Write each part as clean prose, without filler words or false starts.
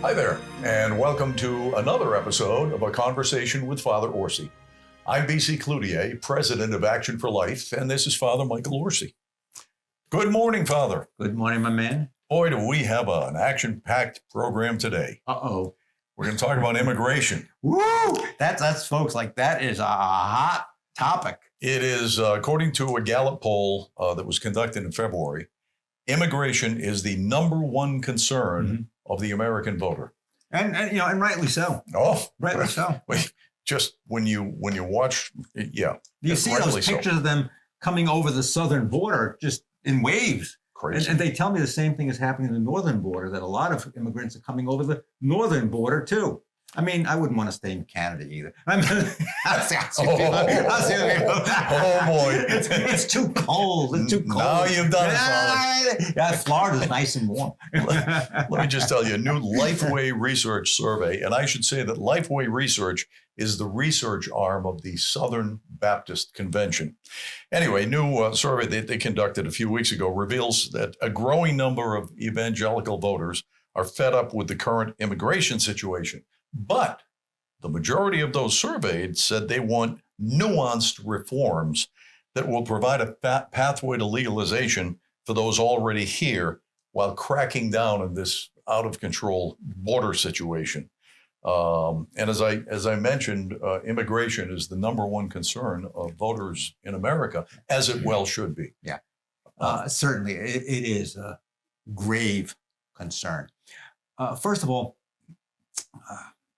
Hi there, and welcome to another episode of A Conversation with Father Orsi. I'm BC Cloutier, President of Action for Life, and this is Father Michael Orsi. Good morning, Father. Good morning, my man. Boy, do we have an action-packed program today. Uh-oh. We're going to talk about immigration. Woo! That's folks, like that is a hot topic. It is, according to a Gallup poll that was conducted in February, immigration is the number one concern of the American voter. And rightly so. Oh, Rightly so. Just when you watch, yeah. You see those pictures of them coming over the southern border just in waves. Crazy. And they tell me the same thing is happening in the northern border, that a lot of immigrants are coming over the northern border too. I mean, I wouldn't want to stay in Canada either. I mean, oh boy. It's too cold. It's too cold. Now you've done it, Father. Yeah, Florida's nice and warm. Let me just tell you, a new Lifeway Research survey, and I should say that Lifeway Research is the research arm of the Southern Baptist Convention. Anyway, new survey that they conducted a few weeks ago reveals that a growing number of evangelical voters are fed up with the current immigration situation. But the majority of those surveyed said they want nuanced reforms that will provide a pathway to legalization for those already here while cracking down on this out of control border situation. And as I mentioned, immigration is the number one concern of voters in America, as it well should be. Yeah, certainly it is a grave concern. First of all,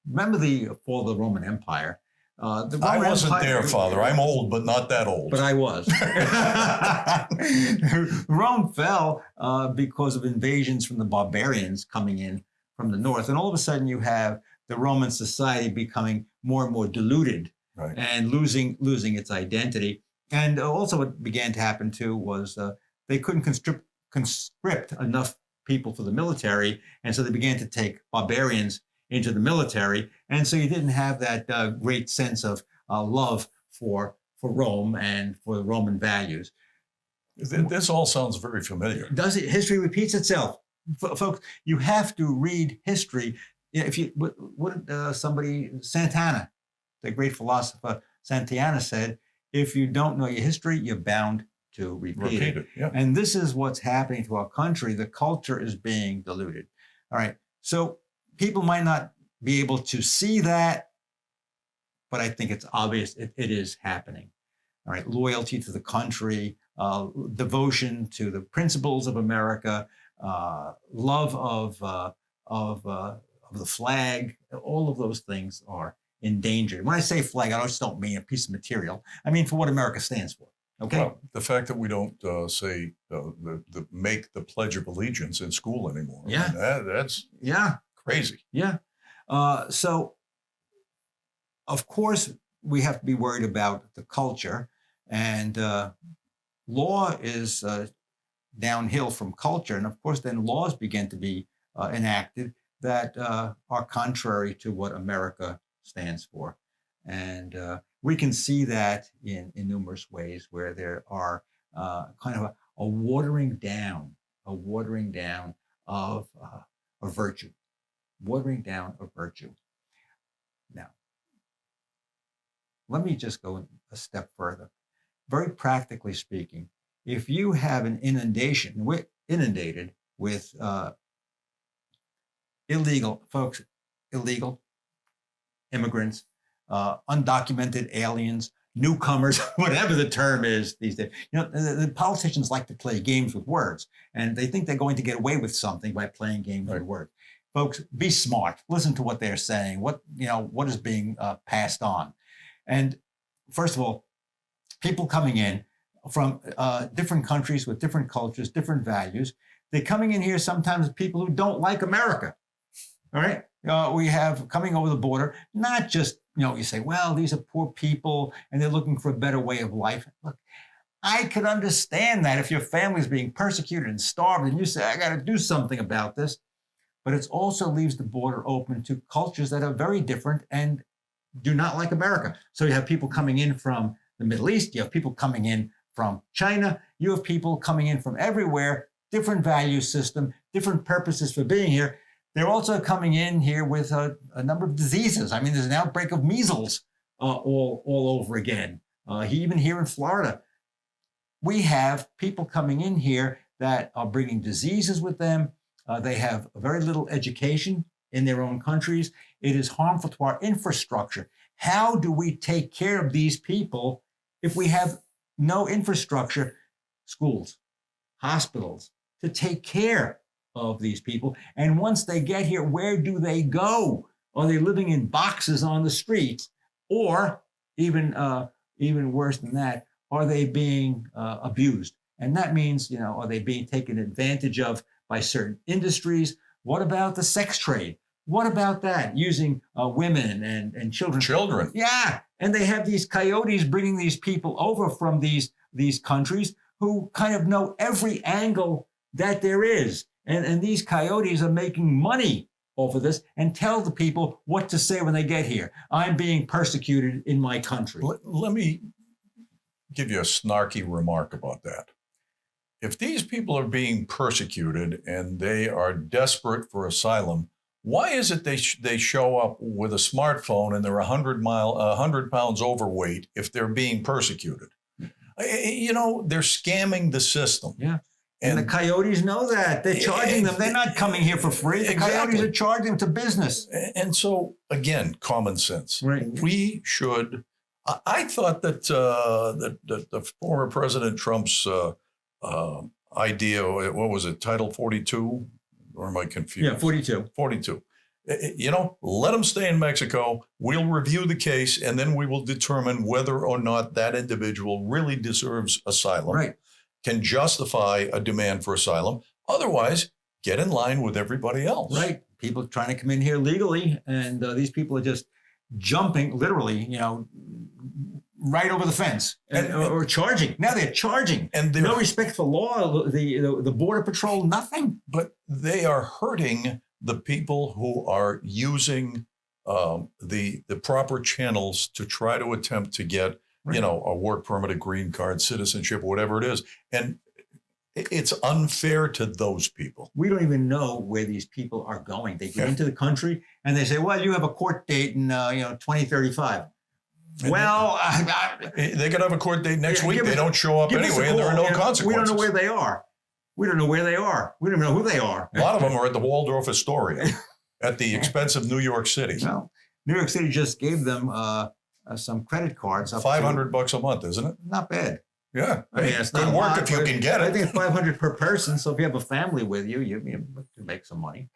remember the fall of the Roman Empire? I wasn't there, Father. I'm old, but not that old. But I was. Rome fell because of invasions from the barbarians coming in from the north. And all of a sudden you have the Roman society becoming more and more diluted, right, and losing its identity. And also what began to happen too was they couldn't conscript enough people for the military. And so they began to take barbarians into the military. And so you didn't have that great sense of love for Rome and for Roman values. This all sounds very familiar. Does it? History repeats itself. Folks, you have to read history. If you, Santana, the great philosopher Santana said, if you don't know your history, you're bound to repeat it. Yeah. And this is what's happening to our country. The culture is being diluted. All right. So people might not be able to see that, but I think it's obvious it is happening. All right. Loyalty to the country, devotion to the principles of America, love of the flag, all of those things are endangered. When I say flag, I just don't mean a piece of material. I mean for what America stands for. Okay. Well, the fact that we don't say make the Pledge of Allegiance in school anymore. Yeah. I mean, that's crazy. Yeah. So, of course, we have to be worried about the culture, and law is downhill from culture. And of course, then laws begin to be enacted that are contrary to what America stands for. And we can see that in numerous ways where there are kind of a watering down of virtue. Watering down of virtue. Now, let me just go a step further. Very practically speaking, if you have an inundated with illegal immigrants, undocumented aliens, newcomers, whatever the term is these days. The politicians like to play games with words, and they think they're going to get away with something by playing games with words. Folks, be smart. Listen to what they're saying. What is being passed on. And first of all, people coming in from different countries with different cultures, different values, they're coming in here sometimes people who don't like America. All right. We have coming over the border, not just, you say, well, these are poor people and they're looking for a better way of life. Look, I could understand that if your family is being persecuted and starved and you say, I got to do something about this. But it also leaves the border open to cultures that are very different and do not like America. So you have people coming in from the Middle East, you have people coming in from China, you have people coming in from everywhere, different value system, different purposes for being here. They're also coming in here with a number of diseases. I mean, there's an outbreak of measles all over again. Even here in Florida, we have people coming in here that are bringing diseases with them. They have very little education in their own countries. It is harmful to our infrastructure. How do we take care of these people if we have no infrastructure, schools, hospitals, to take care of these people? And once they get here, where do they go? Are they living in boxes on the streets? Or even worse than that, are they being abused? And that means, are they being taken advantage of by certain industries? What about the sex trade? What about that? Using women and children. Children. Yeah. And they have these coyotes bringing these people over from these countries who kind of know every angle that there is. And these coyotes are making money off of this and tell the people what to say when they get here. I'm being persecuted in my country. Let me give you a snarky remark about that. If these people are being persecuted and they are desperate for asylum, why is it they show up with a smartphone and they're 100 pounds overweight if they're being persecuted? They're scamming the system. Yeah. And the coyotes know that. They're charging them. They're not coming here for free. The coyotes are charging them to business. And so, again, common sense. Right. We should. I thought that the former President Trump's idea, what was it, Title 42? Or am I confused? Yeah, 42. 42. Let them stay in Mexico. We'll review the case, and then we will determine whether or not that individual really deserves asylum, right, can justify a demand for asylum. Otherwise, get in line with everybody else. Right. People trying to come in here legally, and these people are just jumping, literally, right over the fence or charging. Now they're charging. And no respect for law, the Border Patrol, nothing. But they are hurting the people who are using the proper channels to try to attempt to get, right, a work permit, a green card, citizenship, whatever it is. And it's unfair to those people. We don't even know where these people are going. They get into the country and they say, well, you have a court date in 2035. Well, they could have a court date next week. They don't show up anyway, and there are no consequences. We don't know where they are. We don't know where they are. We don't even know who they are. A lot of them are at the Waldorf Astoria at the expense of New York City. Well, New York City just gave them some credit cards. $500 a month, isn't it? Not bad. Yeah. I mean, it's good work if you can get it. I think it's $500 per person. So if you have a family with you, you can make some money.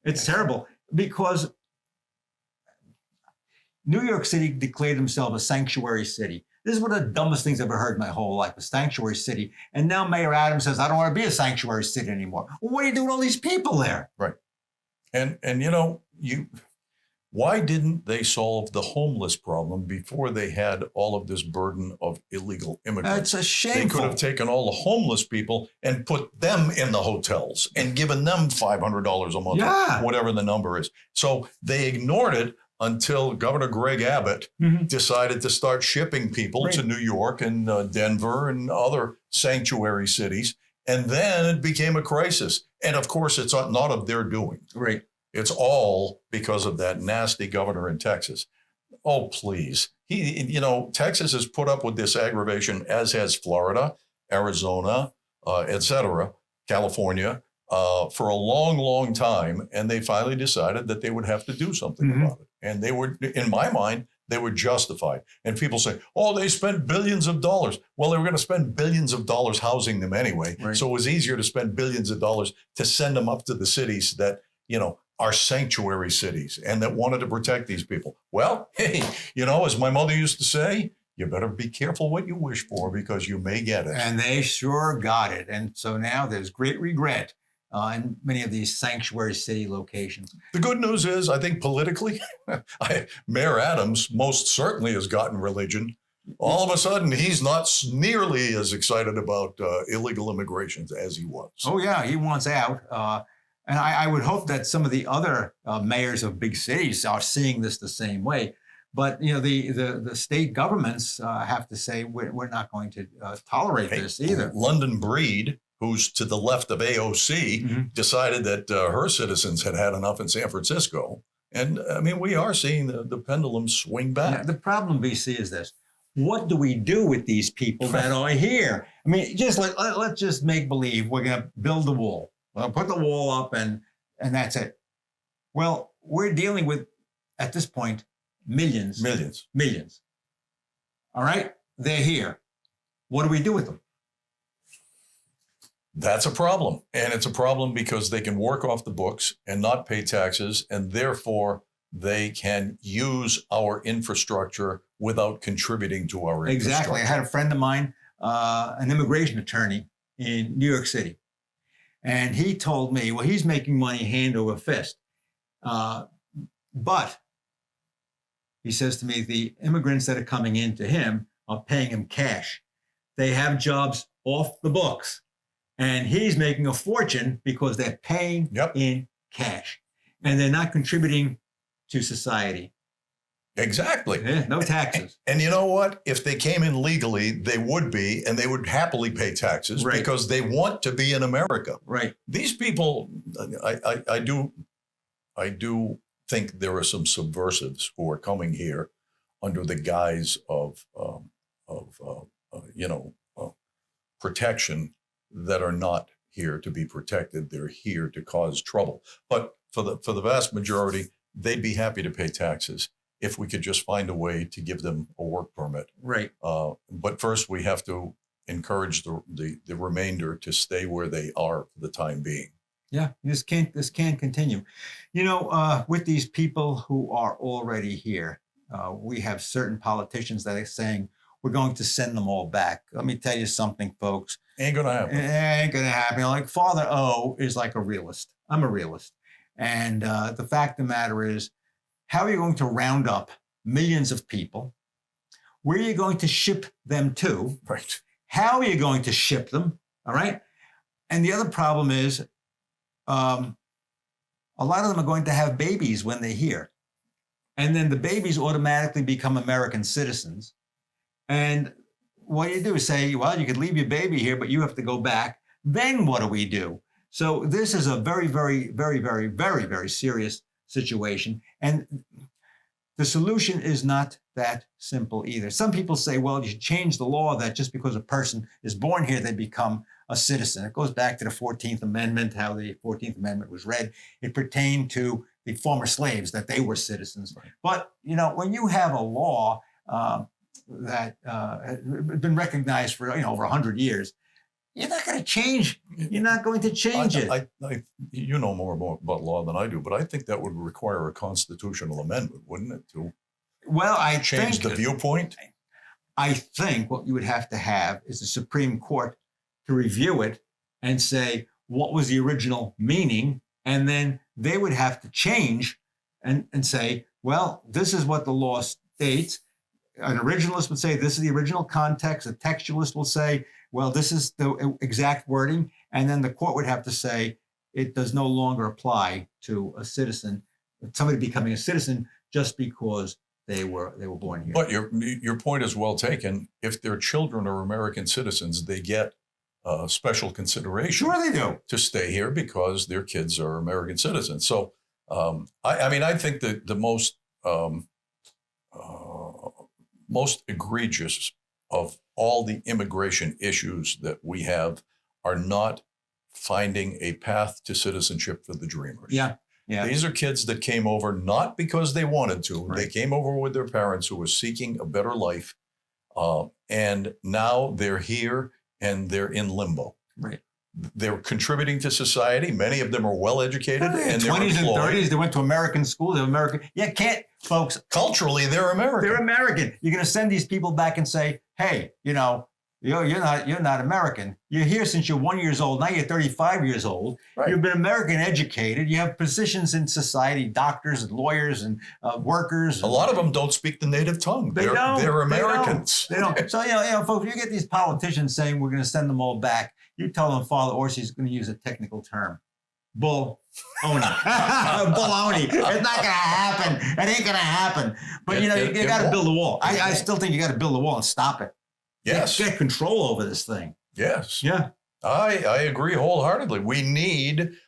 It's terrible because New York City declared themselves a sanctuary city. This is one of the dumbest things I've ever heard in my whole life, a sanctuary city. And now Mayor Adams says, I don't want to be a sanctuary city anymore. Well, what are you doing with all these people there? Right. And why didn't they solve the homeless problem before they had all of this burden of illegal immigrants? It's a shame. They could have taken all the homeless people and put them in the hotels and given them $500 a month, whatever the number is. So they ignored it until Governor Greg Abbott decided to start shipping people to New York and Denver and other sanctuary cities. And then it became a crisis. And of course, it's not of their doing. Right. It's all because of that nasty governor in Texas. Oh, please. Texas has put up with this aggravation, as has Florida, Arizona, et cetera, California, for a long, long time. And they finally decided that they would have to do something about it. And they were, in my mind, they were justified. And people say, oh, they spent billions of dollars. Well, they were going to spend billions of dollars housing them anyway. Right. So it was easier to spend billions of dollars to send them up to the cities that, are sanctuary cities and that wanted to protect these people. Well, hey, as my mother used to say, you better be careful what you wish for because you may get it. And they sure got it. And so now there's great regret in many of these sanctuary city locations. The good news is, I think politically, Mayor Adams most certainly has gotten religion. All of a sudden, he's not nearly as excited about illegal immigration as he was. Oh, yeah, he wants out. And I would hope that some of the other mayors of big cities are seeing this the same way. But, the state governments have to say, we're not going to tolerate this either. London Breed, who's to the left of AOC, Mm-hmm. decided that her citizens had enough in San Francisco. And I mean, we are seeing the pendulum swing back. Yeah, the problem, BC, is this. What do we do with these people that are here? I mean, just like, let's just make believe we're going to build the wall. We'll put the wall up and that's it. Well, we're dealing with, at this point, millions. All right? They're here. What do we do with them? That's a problem. And it's a problem because they can work off the books and not pay taxes, and therefore they can use our infrastructure without contributing to our infrastructure. Exactly. I had a friend of mine, an immigration attorney in New York City. And he told me, well, he's making money hand over fist. But he says to me, the immigrants that are coming in to him are paying him cash. They have jobs off the books. And he's making a fortune because they're paying in cash. And they're not contributing to society. Exactly. Yeah, no taxes. And you know what? If they came in legally, they would be, and they would happily pay taxes because they want to be in America. Right. These people, I do think there are some subversives who are coming here under the guise of protection that are not here to be protected. They're here to cause trouble. But for the vast majority, they'd be happy to pay taxes if we could just find a way to give them a work permit. Right. But first, we have to encourage the remainder to stay where they are for the time being. Yeah, this can't continue. You know, with these people who are already here, we have certain politicians that are saying, we're going to send them all back. Let me tell you something, folks. Ain't gonna happen. It ain't gonna happen. Like Father O is like a realist. I'm a realist. And the fact of the matter is, how are you going to round up millions of people? Where are you going to ship them to? Right. How are you going to ship them? All right. And the other problem is, a lot of them are going to have babies when they're here. And then the babies automatically become American citizens. And what do is say, well, you could leave your baby here, but you have to go back. Then what do we do? So this is a very, very, very, very, very, very serious situation. And the solution is not that simple either. Some people say, well, you should change the law that just because a person is born here, they become a citizen. It goes back to the 14th Amendment, how the 14th Amendment was read. It pertained to the former slaves, that they were citizens. Right. But, you know, when you have a law that has been recognized for over 100 years, you're not going to change. You're not going to change it. You know more about law than I do, but I think that would require a constitutional amendment, wouldn't it, to change the viewpoint? I think what you would have to have is the Supreme Court to review it and say, what was the original meaning? And then they would have to change and say, well, this is what the law states. An originalist would say, this is the original context. A textualist will say, well, this is the exact wording. And then the court would have to say, it does no longer apply to a citizen, somebody becoming a citizen just because they were born here. But your point is well taken. If their children are American citizens, they get special consideration. Sure they do. To stay here because their kids are American citizens. So, I think that the most egregious of all the immigration issues that we have are not finding a path to citizenship for the dreamers. Yeah. These are kids that came over not because they wanted to. Right. They came over with their parents who were seeking a better life. And now they're here and they're in limbo. Right. They're contributing to society. Many of them are well educated and they're 20s employed. and 30s. They went to American school. They're American. Yeah, can't, folks. Culturally, they're American. They're American. You're going to send these people back and say, hey, you're not American. You're here since you're 1 year old. Now you're 35 years old. Right. You've been American educated. You have positions in society, doctors and lawyers and workers. A lot of them don't speak the native tongue. They're Americans. They don't. So, folks, you get these politicians saying we're going to send them all back. You tell them Father Orsi is going to use a technical term. Baloney. Baloney. It's not going to happen. It ain't going to happen. But, you got to build a wall. I still think you got to build a wall and stop it. Yes. Get control over this thing. Yes. Yeah. I agree wholeheartedly.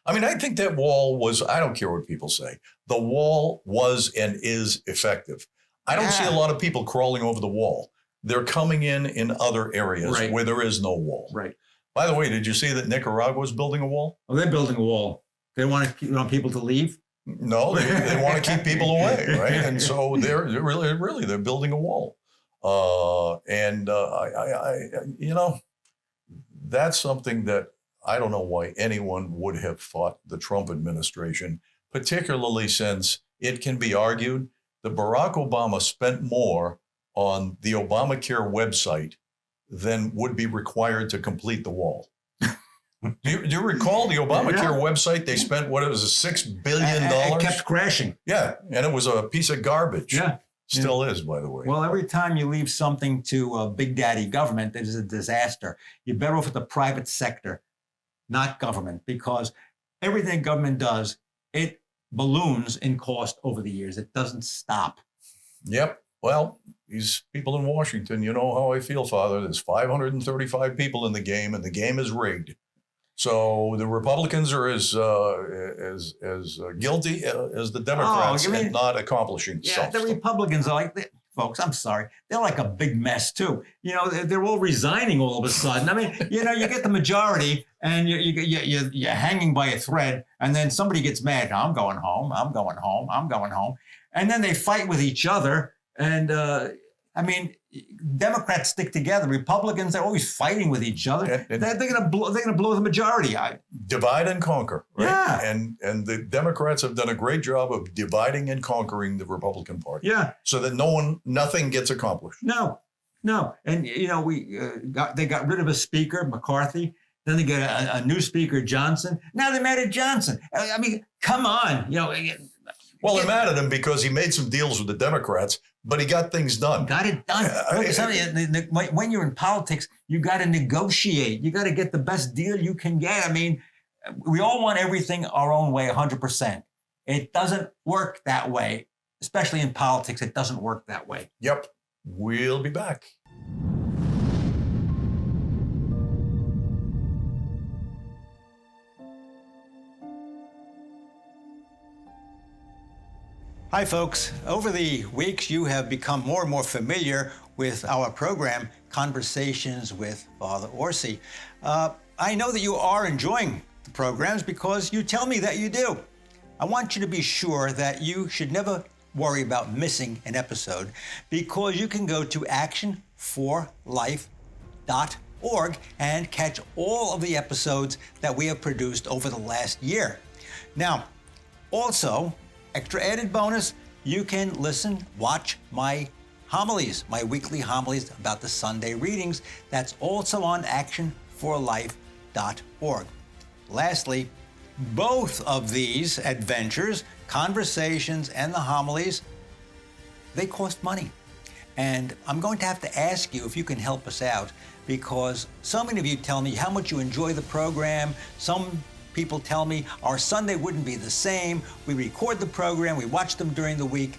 I think that wall was, I don't care what people say, the wall was and is effective. I don't see a lot of people crawling over the wall. They're coming in other areas where there is no wall. Right. By the way, did you see that Nicaragua is building a wall? Oh, they're building a wall. They want people to leave? No, they want to keep people away, right? And so they're really they're building a wall. That's something that I don't know why anyone would have fought the Trump administration, particularly since it can be argued that Barack Obama spent more on the Obamacare website than would be required to complete the wall. Do you recall the Obamacare website? They spent what it was $6 billion. It kept crashing. Yeah, and it was a piece of garbage. Yeah. Still is, by the way. Well, every time you leave something to Big Daddy government, it is a disaster. You're better off with the private sector, not government, because everything government does, it balloons in cost over the years. It doesn't stop. Yep. Well, these people in Washington, you know how I feel, Father. There's 535 people in the game, and the game is rigged. So the Republicans are as guilty as the Democrats in not accomplishing something. The Republicans are like, folks, I'm sorry, they're like a big mess too. You know, they're all resigning all of a sudden. I mean, you know, you get the majority and you're hanging by a thread, and then somebody gets mad. I'm going home. I'm going home. I'm going home. And then they fight with each other. And I mean, Democrats stick together. Republicans, they're always fighting with each other. They're going to blow the majority. Divide and conquer, right? Yeah. And the Democrats have done a great job of dividing and conquering the Republican Party. Yeah. So that nothing gets accomplished. No. And you know, they got rid of a speaker, McCarthy. Then they get a new speaker, Johnson. Now they're mad at Johnson. I mean, come on, you know. Well, they're mad at him because he made some deals with the Democrats, but he got things done. Got it done. When you're in politics, you got to negotiate. You got to get the best deal you can get. I mean, we all want everything our own way, 100%. It doesn't work that way, especially in politics. It doesn't work that way. Yep. We'll be back. Hi, folks. Over the weeks, you have become more and more familiar with our program, Conversations with Father Orsi. I know that you are enjoying the programs because you tell me that you do. I want you to be sure that you should never worry about missing an episode because you can go to actionforlife.org and catch all of the episodes that we have produced over the last year. Now, also, extra added bonus, you can listen, watch my homilies, my weekly homilies about the Sunday readings. That's also on actionforlife.org. Lastly, both of these adventures, conversations and the homilies, they cost money. And I'm going to have to ask you if you can help us out because so many of you tell me how much you enjoy the program. Some people tell me our Sunday wouldn't be the same. We record the program, we watch them during the week.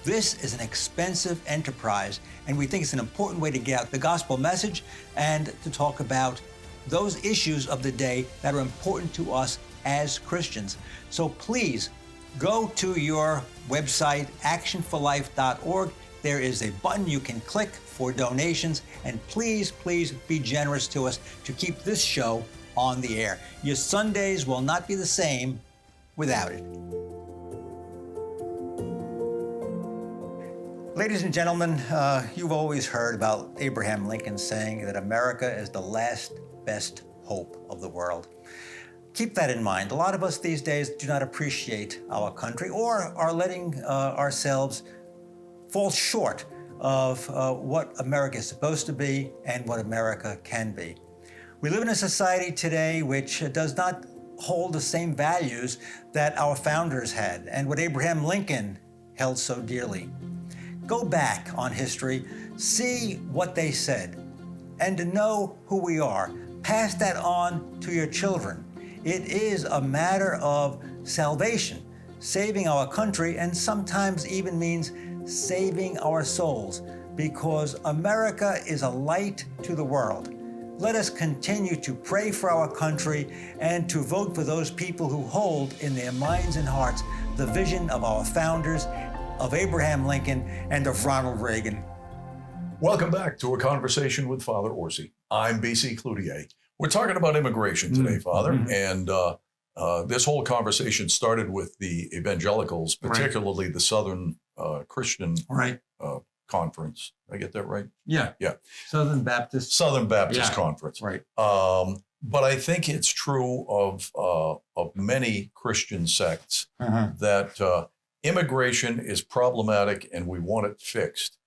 This is an expensive enterprise, and we think it's an important way to get out the gospel message and to talk about those issues of the day that are important to us as Christians. So please go to your website, actionforlife.org. There is a button you can click for donations, and please be generous to us to keep this show on the air. Your Sundays will not be the same without it. Ladies and gentlemen, you've always heard about Abraham Lincoln saying that America is the last best hope of the world. Keep that in mind. A lot of us these days do not appreciate our country or are letting ourselves fall short of what America is supposed to be and what America can be. We live in a society today which does not hold the same values that our founders had and what Abraham Lincoln held so dearly. Go back on history, see what they said, and to know who we are. Pass that on to your children. It is a matter of salvation, saving our country, and sometimes even means saving our souls, because America is a light to the world. let us continue to pray for our country and to vote for those people who hold in their minds and hearts the vision of our founders, of Abraham Lincoln and of Ronald Reagan. Welcome back to A Conversation with Father Orsi. I'm B.C. Cloutier. We're talking about immigration today, Father, and this whole conversation started with the Evangelicals, particularly the Southern Christian Conference. Did I get that right? Yeah. Southern Baptist Conference. Right. But I think it's true of many Christian sects that immigration is problematic and we want it fixed.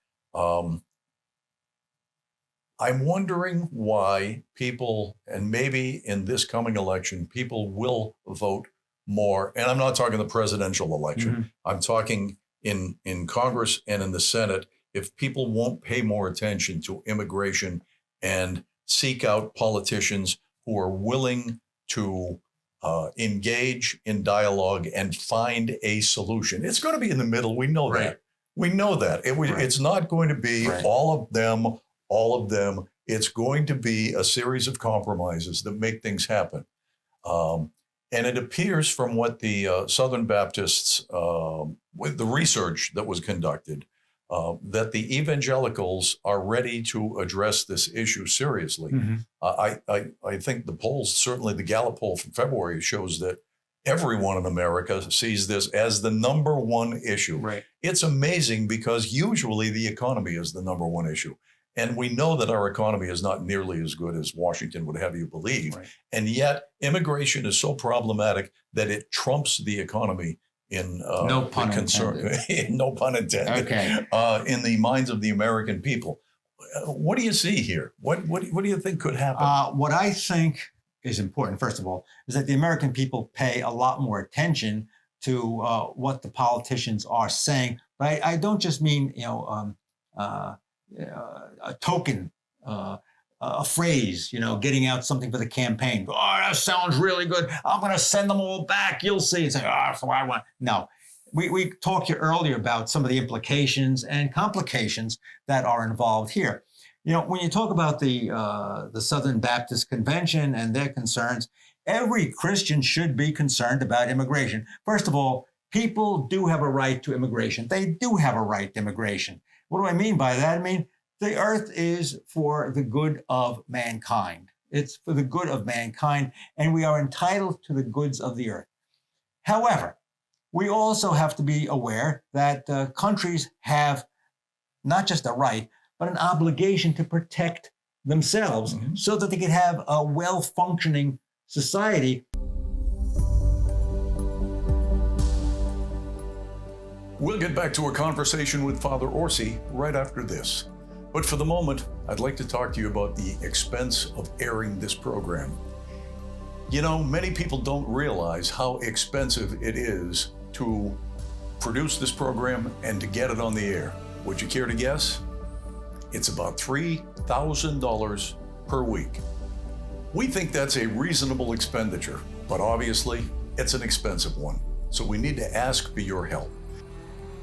I'm wondering why people, and maybe in this coming election, people will vote more. And I'm not talking the presidential election. I'm talking in Congress and in the Senate. If people won't pay more attention to immigration and seek out politicians who are willing to engage in dialogue and find a solution. It's going to be in the middle. We know that. We know that. It's not going to be all of them. It's going to be a series of compromises that make things happen. And it appears from what the Southern Baptists, with the research that was conducted, that the evangelicals are ready to address this issue seriously. I think the polls, certainly the Gallup poll from February, shows that everyone in America sees this as the number one issue. It's amazing because usually the economy is the number one issue. And we know that our economy is not nearly as good as Washington would have you believe. And yet immigration is so problematic that it trumps the economy in no pun intended. No pun intended. In the minds of the American people. What do you see here? What do you think could happen? What I think is important, first of all, is that the American people pay a lot more attention to what the politicians are saying. But I don't just mean, a token, a phrase, getting out something for the campaign. Oh, that sounds really good. I'm going to send them all back. You'll see. It's like, so I want. No, we talked here earlier about some of the implications and complications that are involved here. When you talk about the Southern Baptist Convention and their concerns, every Christian should be concerned about immigration. First of all, people do have a right to immigration. They do have a right to immigration. What do I mean by that? I mean, the earth is for the good of mankind. It's for the good of mankind, and we are entitled to the goods of the earth. However, we also have to be aware that countries have not just a right, but an obligation to protect themselves so that they can have a well-functioning society. We'll get back to a conversation with Father Orsi right after this. But for the moment, I'd like to talk to you about the expense of airing this program. Many people don't realize how expensive it is to produce this program and to get it on the air. Would you care to guess? It's about $3,000 per week. We think that's a reasonable expenditure, but obviously it's an expensive one. So we need to ask for your help.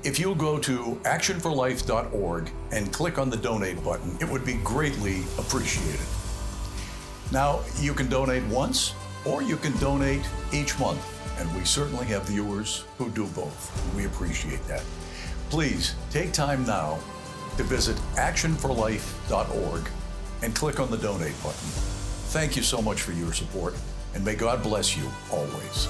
If you'll go to actionforlife.org and click on the donate button, it would be greatly appreciated. Now, you can donate once or you can donate each month, and we certainly have viewers who do both. We appreciate that. Please take time now to visit actionforlife.org and click on the donate button. Thank you so much for your support, and may God bless you always.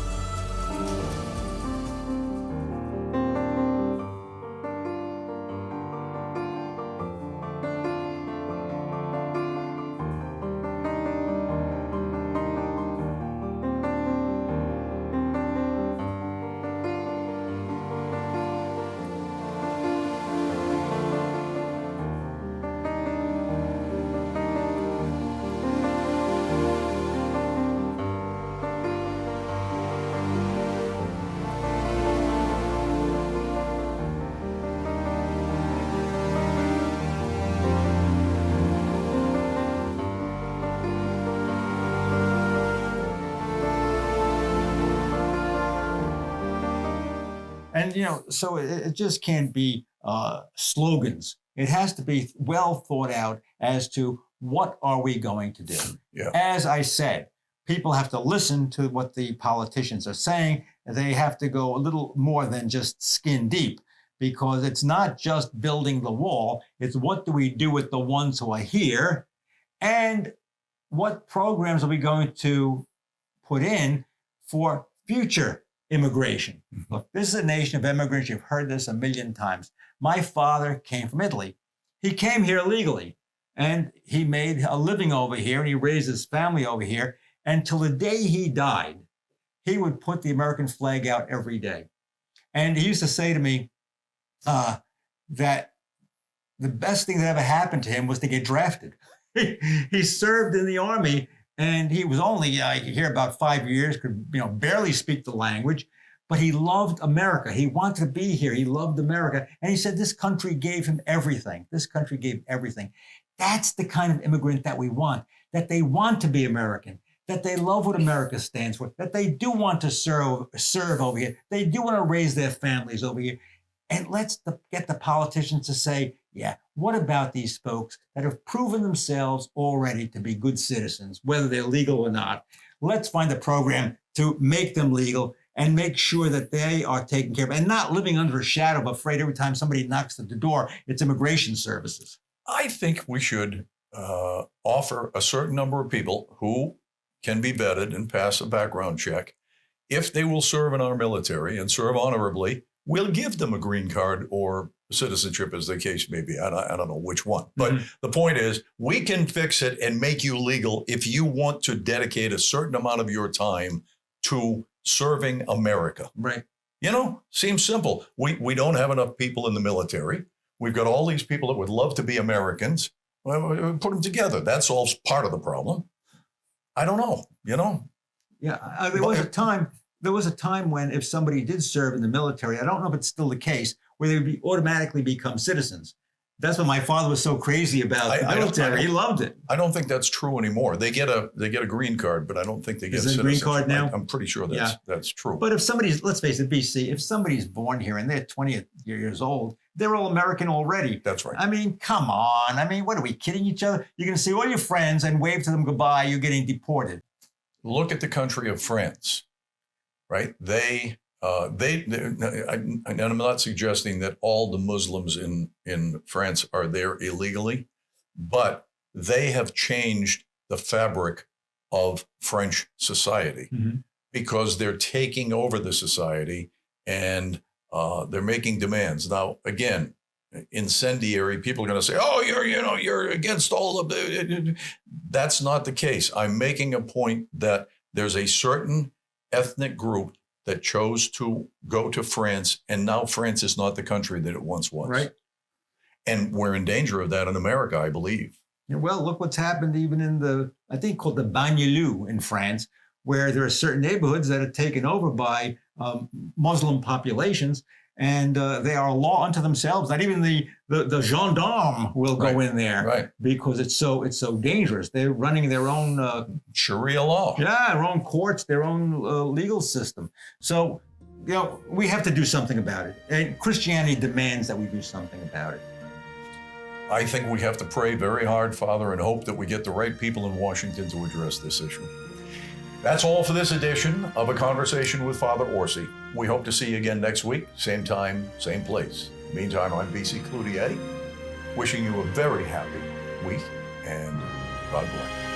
And, so it just can't be slogans. It has to be well thought out as to what are we going to do? Yeah. As I said, people have to listen to what the politicians are saying. They have to go a little more than just skin deep, because it's not just building the wall. It's what do we do with the ones who are here, and what programs are we going to put in for future immigration? Mm-hmm. Look, this is a nation of immigrants. You've heard this a million times. My father came from Italy. He came here legally, and he made a living over here, and he raised his family over here. And till the day he died, he would put the American flag out every day. And he used to say to me that the best thing that ever happened to him was to get drafted. He served in the army, and he was only here about 5 years, could barely speak the language, but he loved America. He wanted to be here. He loved America. And he said this country gave him everything. This country gave everything. That's the kind of immigrant that we want, that they want to be American, that they love what America stands for, that they do want to serve over here. They do want to raise their families over here. And let's get the politicians to say, yeah, what about these folks that have proven themselves already to be good citizens, whether they're legal or not? Let's find a program to make them legal and make sure that they are taken care of and not living under a shadow of afraid every time somebody knocks at the door, it's immigration services. I think we should offer a certain number of people who can be vetted and pass a background check. If they will serve in our military and serve honorably, we'll give them a green card or citizenship, as the case may be. I don't know which one. But the point is, we can fix it and make you legal if you want to dedicate a certain amount of your time to serving America. Right. Seems simple. We don't have enough people in the military. We've got all these people that would love to be Americans. Well, we put them together. That solves part of the problem. I don't know, Yeah, there was a time when if somebody did serve in the military, I don't know if it's still the case, where they would automatically become citizens. That's what my father was so crazy about the military. He loved it. I don't think that's true anymore. They get a green card, but I don't think they get a green card now. I'm pretty sure that's true. But if somebody's, let's face it, BC, if somebody's born here and they're 20 years old, they're all American already. That's right. I mean, come on. I mean, what are we kidding each other? You're going to see all your friends and wave to them goodbye. You're getting deported. Look at the country of France, right? And I'm not suggesting that all the Muslims in France are there illegally, but they have changed the fabric of French society because they're taking over the society and they're making demands. Now, again, incendiary, people are going to say, oh, you're against all of the. That's not the case. I'm making a point that there's a certain ethnic group that chose to go to France, and now France is not the country that it once was. Right. And we're in danger of that in America, I believe. Yeah, well, look what's happened even in I think called the banlieue in France, where there are certain neighborhoods that are taken over by Muslim populations, and they are a law unto themselves. Not even the gendarme will go in there, right? Because it's so dangerous. They're running their own Sharia law. Yeah, their own courts, their own legal system. So, we have to do something about it, and Christianity demands that we do something about it. I think we have to pray very hard, Father, and hope that we get the right people in Washington to address this issue. That's all for this edition of A Conversation with Father Orsi. We hope to see you again next week, same time, same place. Meantime, I'm BC Cloutier, wishing you a very happy week, and God bless.